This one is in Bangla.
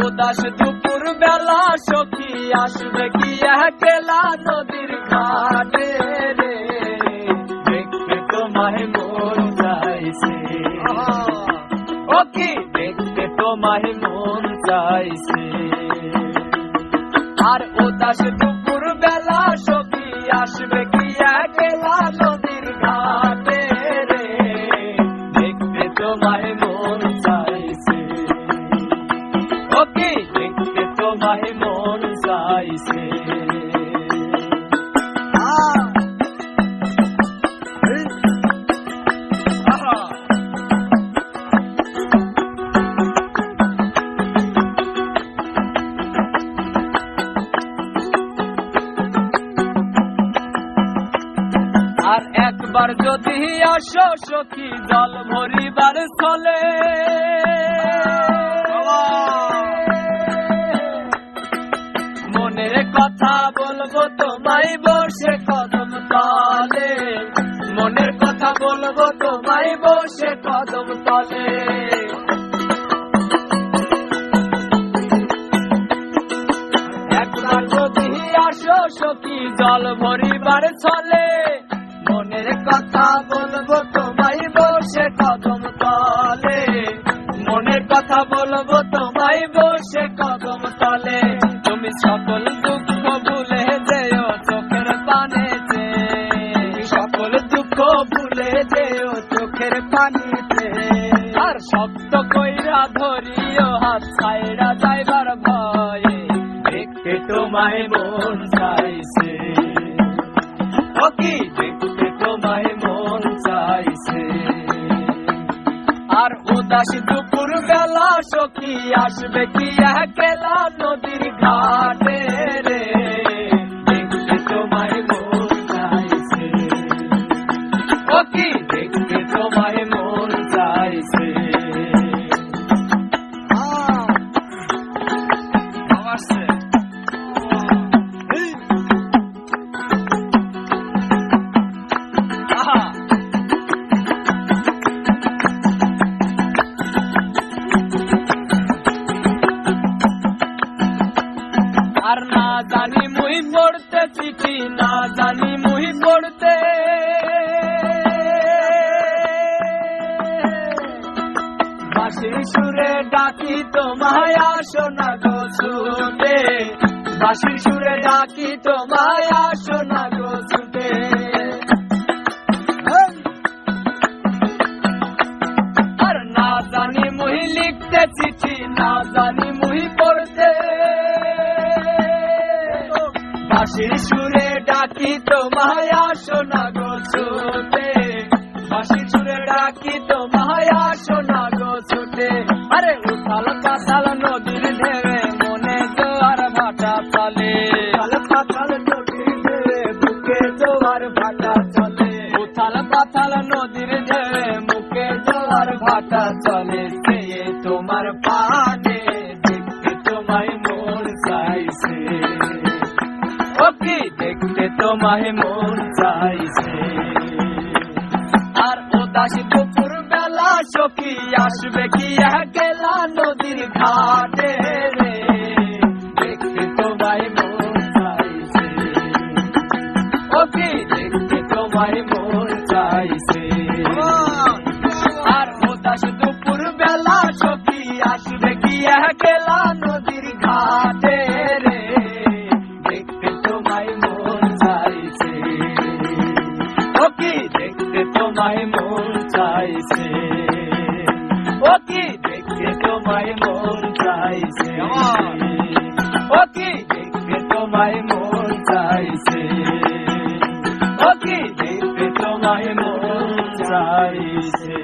উদাস দুপুর বেলা সখী আসবে কি একলা নদীর ঘাটে রে, দেখতে তোমায় মন চাইছে, ও কি দেখতে তোমায় মন চাইছে। আর উদাস দুপুর বেলা সখী আসবে কি একলা নদীর ঘাটে রে, দেখতে তোমায় মন চাইছে, ও কি দেখতে তোমায় মন চাইছে। আর একবার যদি আসো সখী জল ভরিবার স্থলে, মনের কথা বলবো তোমায় বসে কদম তলে, মনের কথা বলবো তোমায় বসে কদম তলে। একবার যদি আসো সখী জল ভরিবার স্থলে, মনের কথা বলবো তোমায় বসে কদম তলে, মনের কথা বলবো তোমায় বসে কদম তলে। তুমি সকল দুঃখ ভুলে যেও চোখের পানিতে, সকল দুঃখ ভুলে যেও চোখের পানিতে। আর শক্ত কইরা ধরিও হাত ছাইরা যাইবার ভয়ে, দেখতে তোমায় মন চাইছে, ও কি দেখতে তোমায় মন চাইছে। আর উদাস দুপুর বেলা সখী আসবে কি একলা নদীর ঘাটে রে, দেখতে তোমায় মন চাইছে, ও কি দেখতে তোমায় মন চাইছে। আর না জানি মুই পড়তে চিঠি, না জানি মুই পড়তে, বাঁশির সুরে ডাকি তোমায় আসো না গো ছুটে, বাঁশির সুরে ডাকি তোমায় আসো না গো ছুটে। আর না জানি মুই লিখতে চিঠি, না জানি মুই পড়তে, বাঁশির সুরে ডাকি তোমায় আসো না গো ছুটে, বাঁশির সুরে ডাকি তোমায় আসো না গো ছুটে। আরে উথাল পাথাল নদীর ঢেউয়ে মনে জোয়ার ভাটা চলে, উথাল পাথাল নদীর ঢেউয়ে বুকে জোয়ার ভাটা চলে, উথাল পাথাল নদীর ঢেউয়ে মুখে জোয়ার ভাটা চলে। সে তোমার পানে দেখতে তোমায় মন চাইছে, ও কি দেখতে তোমায় মন চাইছে। আর উদাস দুপুর বেলা সখী আসবে কি একলা নদীর ঘাটে রে, দেখতে তোমায় মন চাইছে, ও কি দেখতে তোমায় মন চাইছে। আর উদাস দুপুর বেলা সখী আসবে কি একলা নদীর ঘাটে রে, দেখতে তোমায় মন চাইছে, ও কি দেখতে তোমায় মন চাইছে, ও কি দেখতে তোমায় মন চাইছে, ও কি দেখতে তোমায় মন চাইছে, ও কি দেখতে তোমায় মন চাইছে।